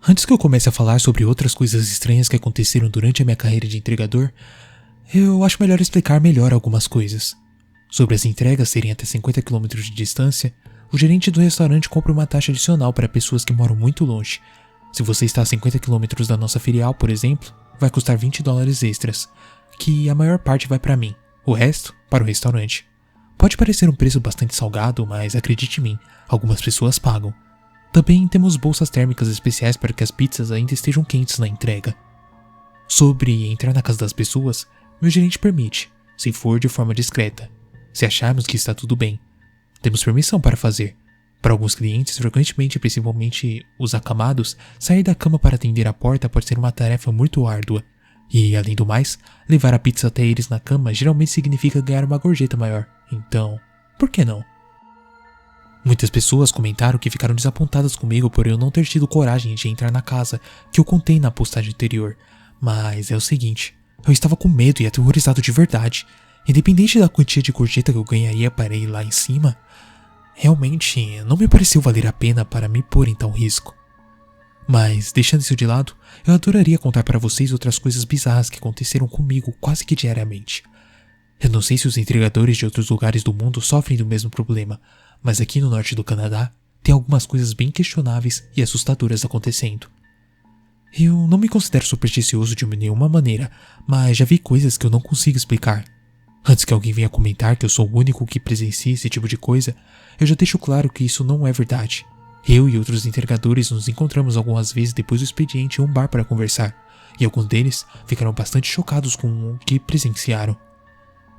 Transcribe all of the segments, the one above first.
Antes que eu comece a falar sobre outras coisas estranhas que aconteceram durante a minha carreira de entregador, eu acho melhor explicar melhor algumas coisas. Sobre as entregas serem até 50 km de distância, o gerente do restaurante compra uma taxa adicional para pessoas que moram muito longe. Se você está a 50 km da nossa filial, por exemplo, vai custar $20 extras, que a maior parte vai para mim, o resto para o restaurante. Pode parecer um preço bastante salgado, mas acredite em mim, algumas pessoas pagam. Também temos bolsas térmicas especiais para que as pizzas ainda estejam quentes na entrega. Sobre entrar na casa das pessoas, meu gerente permite, se for de forma discreta. Se acharmos que está tudo bem, temos permissão para fazer. Para alguns clientes, frequentemente, principalmente os acamados, sair da cama para atender a porta pode ser uma tarefa muito árdua. E, além do mais, levar a pizza até eles na cama geralmente significa ganhar uma gorjeta maior. Então, por que não? Muitas pessoas comentaram que ficaram desapontadas comigo por eu não ter tido coragem de entrar na casa que eu contei na postagem anterior. Mas é o seguinte, eu estava com medo e aterrorizado de verdade. Independente da quantia de gorjeta que eu ganharia para ir lá em cima, realmente não me pareceu valer a pena para me pôr em tal risco. Mas, deixando isso de lado, eu adoraria contar para vocês outras coisas bizarras que aconteceram comigo quase que diariamente. Eu não sei se os entregadores de outros lugares do mundo sofrem do mesmo problema, mas aqui no norte do Canadá tem algumas coisas bem questionáveis e assustadoras acontecendo. Eu não me considero supersticioso de nenhuma maneira, mas já vi coisas que eu não consigo explicar. Antes que alguém venha comentar que eu sou o único que presencia esse tipo de coisa, eu já deixo claro que isso não é verdade. Eu e outros entregadores nos encontramos algumas vezes depois do expediente em um bar para conversar, e alguns deles ficaram bastante chocados com o que presenciaram.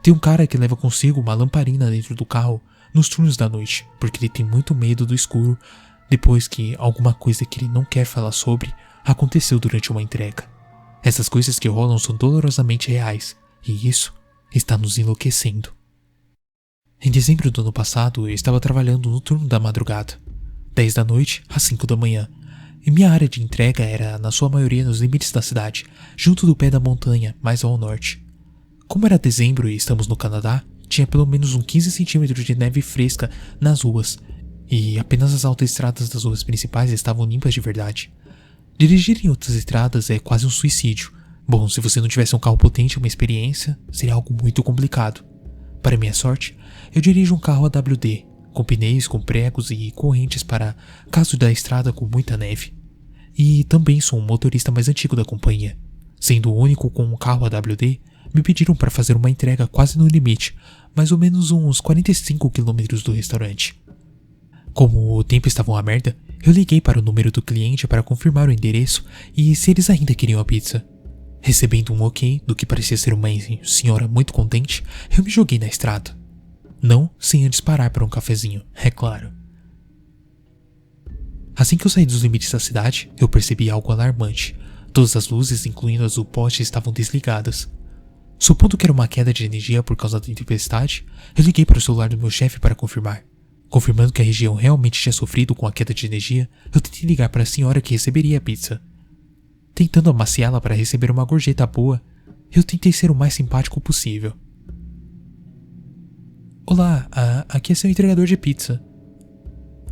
Tem um cara que leva consigo uma lamparina dentro do carro nos turnos da noite, porque ele tem muito medo do escuro depois que alguma coisa que ele não quer falar sobre aconteceu durante uma entrega. Essas coisas que rolam são dolorosamente reais, e isso está nos enlouquecendo. Em dezembro do ano passado, eu estava trabalhando no turno da madrugada, 10 da noite às 5 da manhã, e minha área de entrega era, na sua maioria, nos limites da cidade, junto do pé da montanha, mais ao norte. Como era dezembro e estamos no Canadá, tinha pelo menos uns 15 centímetros de neve fresca nas ruas, e apenas as autoestradas das ruas principais estavam limpas de verdade. Dirigir em outras estradas é quase um suicídio. Bom, se você não tivesse um carro potente e uma experiência, seria algo muito complicado. Para minha sorte, eu dirijo um carro AWD, com pneus, com pregos e correntes para caso da estrada com muita neve. E também sou um motorista mais antigo da companhia. Sendo o único com um carro AWD, me pediram para fazer uma entrega quase no limite, mais ou menos uns 45 km do restaurante. Como o tempo estava uma merda, eu liguei para o número do cliente para confirmar o endereço e se eles ainda queriam a pizza. Recebendo um ok do que parecia ser uma senhora muito contente, eu me joguei na estrada. Não sem antes parar para um cafezinho, é claro. Assim que eu saí dos limites da cidade, eu percebi algo alarmante. Todas as luzes, incluindo as do poste, estavam desligadas. Supondo que era uma queda de energia por causa da tempestade, eu liguei para o celular do meu chefe para confirmar. Confirmando que a região realmente tinha sofrido com a queda de energia, eu tentei ligar para a senhora que receberia a pizza. Tentando amaciá-la para receber uma gorjeta boa, eu tentei ser o mais simpático possível. Olá, aqui é seu entregador de pizza.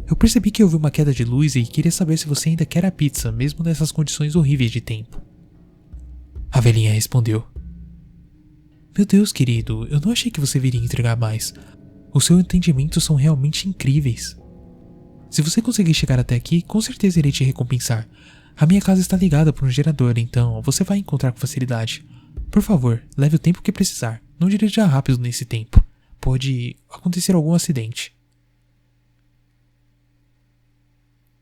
Eu percebi que houve uma queda de luz e queria saber se você ainda quer a pizza, mesmo nessas condições horríveis de tempo. A velhinha respondeu. Meu Deus, querido, eu não achei que você viria entregar mais. Os seus entendimentos são realmente incríveis. Se você conseguir chegar até aqui, com certeza irei te recompensar. A minha casa está ligada por um gerador, então você vai encontrar com facilidade. Por favor, leve o tempo que precisar. Não dirija rápido nesse tempo. Pode acontecer algum acidente.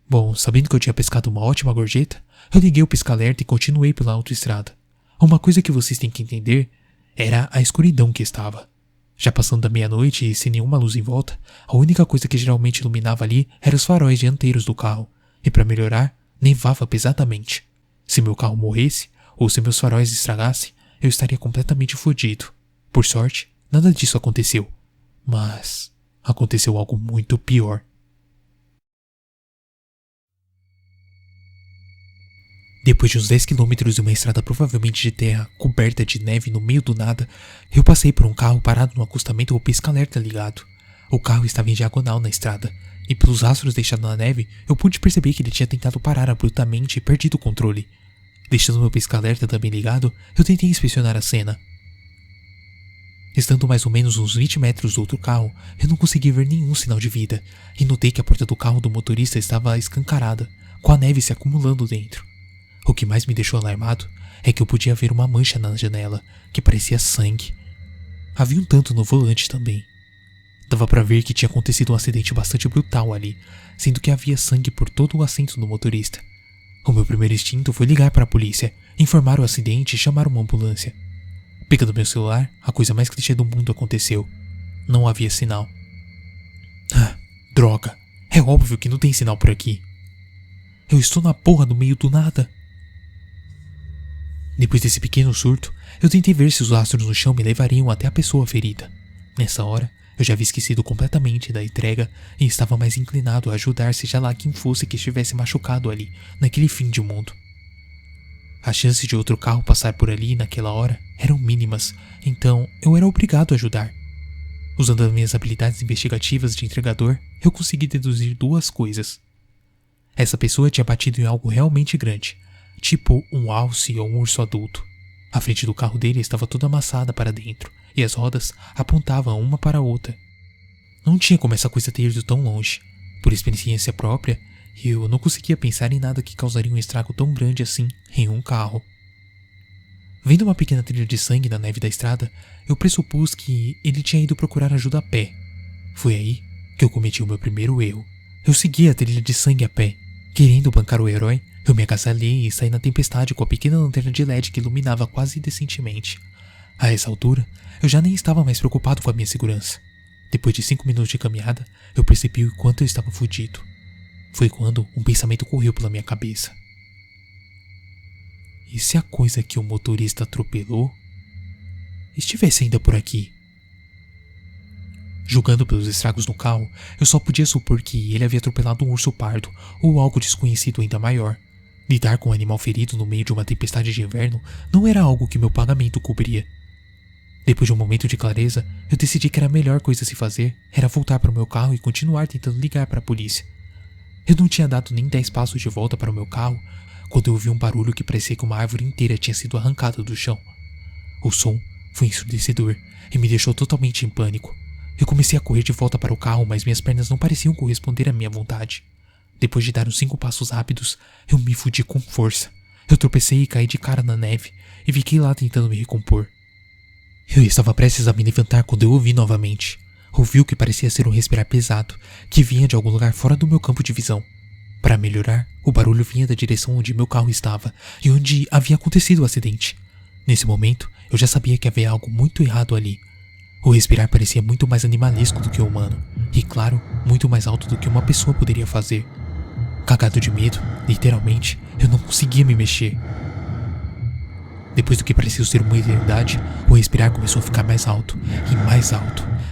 Bom, sabendo que eu tinha pescado uma ótima gorjeta, eu liguei o pisca-alerta e continuei pela autoestrada. Uma coisa que vocês têm que entender era a escuridão que estava. Já passando da meia-noite e sem nenhuma luz em volta, a única coisa que geralmente iluminava ali eram os faróis dianteiros do carro, e para melhorar, nevava pesadamente. Se meu carro morresse, ou se meus faróis estragassem, eu estaria completamente fodido. Por sorte, nada disso aconteceu. Mas aconteceu algo muito pior. Depois de uns 10 quilômetros de uma estrada provavelmente de terra, coberta de neve no meio do nada, eu passei por um carro parado no acostamento com o pisca-alerta ligado. O carro estava em diagonal na estrada, e pelos rastros deixados na neve, eu pude perceber que ele tinha tentado parar abruptamente e perdido o controle. Deixando meu pisca-alerta também ligado, eu tentei inspecionar a cena. Estando mais ou menos uns 20 metros do outro carro, eu não consegui ver nenhum sinal de vida, e notei que a porta do carro do motorista estava escancarada, com a neve se acumulando dentro. O que mais me deixou alarmado é que eu podia ver uma mancha na janela, que parecia sangue. Havia um tanto no volante também. Dava pra ver que tinha acontecido um acidente bastante brutal ali, sendo que havia sangue por todo o assento do motorista. O meu primeiro instinto foi ligar para a polícia, informar o acidente e chamar uma ambulância. Pegando meu celular, a coisa mais clichê do mundo aconteceu. Não havia sinal. Ah, droga. É óbvio que não tem sinal por aqui. Eu estou na porra no meio do nada. Depois desse pequeno surto, eu tentei ver se os rastros no chão me levariam até a pessoa ferida. Nessa hora, eu já havia esquecido completamente da entrega e estava mais inclinado a ajudar seja lá quem fosse que estivesse machucado ali, naquele fim de mundo. As chances de outro carro passar por ali naquela hora eram mínimas, então eu era obrigado a ajudar. Usando as minhas habilidades investigativas de entregador, eu consegui deduzir duas coisas. Essa pessoa tinha batido em algo realmente grande, tipo um alce ou um urso adulto. A frente do carro dele estava toda amassada para dentro, e as rodas apontavam uma para a outra. Não tinha como essa coisa ter ido tão longe. Por experiência própria, eu não conseguia pensar em nada que causaria um estrago tão grande assim em um carro. Vendo uma pequena trilha de sangue na neve da estrada, eu pressupus que ele tinha ido procurar ajuda a pé. Foi aí que eu cometi o meu primeiro erro. Eu segui a trilha de sangue a pé. Querendo bancar o herói, eu me agasalhei e saí na tempestade com a pequena lanterna de LED que iluminava quase decentemente. A essa altura, eu já nem estava mais preocupado com a minha segurança. Depois de 5 minutos de caminhada, eu percebi o quanto eu estava fudido. Foi quando um pensamento correu pela minha cabeça. E se a coisa que o motorista atropelou estivesse ainda por aqui? Julgando pelos estragos no carro, eu só podia supor que ele havia atropelado um urso pardo ou algo desconhecido ainda maior. Lidar com um animal ferido no meio de uma tempestade de inverno não era algo que meu pagamento cobria. Depois de um momento de clareza, eu decidi que a melhor coisa a se fazer era voltar para o meu carro e continuar tentando ligar para a polícia. Eu não tinha dado nem 10 passos de volta para o meu carro quando eu ouvi um barulho que parecia que uma árvore inteira tinha sido arrancada do chão. O som foi ensurdecedor e me deixou totalmente em pânico. Eu comecei a correr de volta para o carro, mas minhas pernas não pareciam corresponder à minha vontade. Depois de dar uns 5 passos rápidos, eu me fudi com força. Eu tropecei e caí de cara na neve e fiquei lá tentando me recompor. Eu estava prestes a me levantar quando eu ouvi novamente. Ouvi o que parecia ser um respirar pesado, que vinha de algum lugar fora do meu campo de visão. Para melhorar, o barulho vinha da direção onde meu carro estava e onde havia acontecido o acidente. Nesse momento, eu já sabia que havia algo muito errado ali. O respirar parecia muito mais animalesco do que humano, e claro, muito mais alto do que uma pessoa poderia fazer. Cagado de medo, literalmente, eu não conseguia me mexer. Depois do que parecia ser uma eternidade, o respirar começou a ficar mais alto,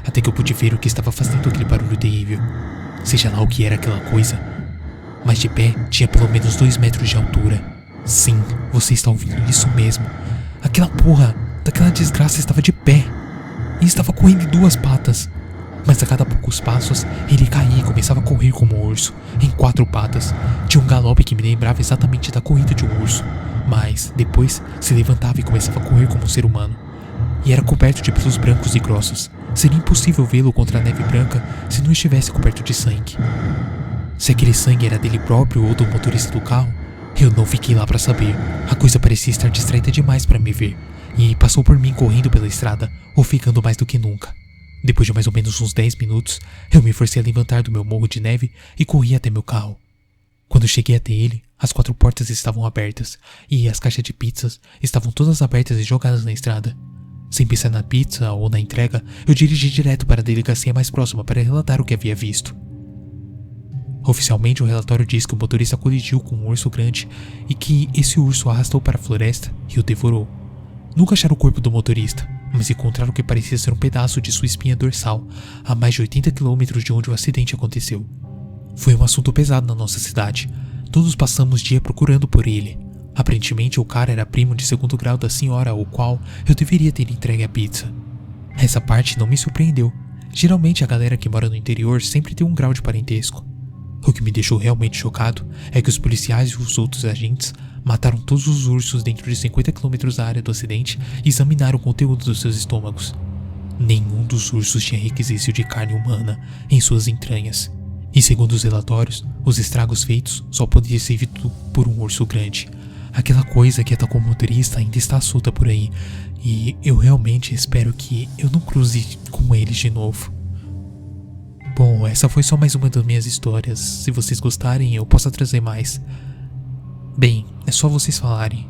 até que eu pude ver o que estava fazendo aquele barulho terrível. Seja lá o que era aquela coisa, mas de pé tinha pelo menos 2 metros de altura. Sim, você está ouvindo isso mesmo. Aquela porra daquela desgraça estava de pé e estava correndo em 2 patas. Mas a cada poucos passos, ele caía e começava a correr como um urso, em 4 patas. Tinha um galope que me lembrava exatamente da corrida de um urso, mas depois se levantava e começava a correr como um ser humano. E era coberto de pelos brancos e grossos. Seria impossível vê-lo contra a neve branca se não estivesse coberto de sangue. Se aquele sangue era dele próprio ou do motorista do carro, eu não fiquei lá para saber. A coisa parecia estar distraída demais para me ver, e passou por mim correndo pela estrada, ofegando mais do que nunca. Depois de mais ou menos uns 10 minutos, eu me forcei a levantar do meu morro de neve e corri até meu carro. Quando cheguei até ele, as 4 portas estavam abertas, e as caixas de pizzas estavam todas abertas e jogadas na estrada. Sem pensar na pizza ou na entrega, eu dirigi direto para a delegacia mais próxima para relatar o que havia visto. Oficialmente, o relatório diz que o motorista colidiu com um urso grande e que esse urso o arrastou para a floresta e o devorou. Nunca acharam o corpo do motorista, mas encontraram o que parecia ser um pedaço de sua espinha dorsal, a mais de 80 quilômetros de onde o acidente aconteceu. Foi um assunto pesado na nossa cidade. Todos passamos dia procurando por ele. Aparentemente, o cara era primo de 2º grau da senhora ao qual eu deveria ter entregue a pizza. Essa parte não me surpreendeu. Geralmente a galera que mora no interior sempre tem um grau de parentesco. O que me deixou realmente chocado é que os policiais e os outros agentes mataram todos os ursos dentro de 50 km da área do acidente e examinaram o conteúdo dos seus estômagos. Nenhum dos ursos tinha requisito de carne humana em suas entranhas. E segundo os relatórios, os estragos feitos só poderiam ser feitos por um urso grande. Aquela coisa que atacou o motorista ainda está solta por aí, e eu realmente espero que eu não cruze com eles de novo. Bom, essa foi só mais uma das minhas histórias. Se vocês gostarem, eu posso trazer mais. Bem, é só vocês falarem.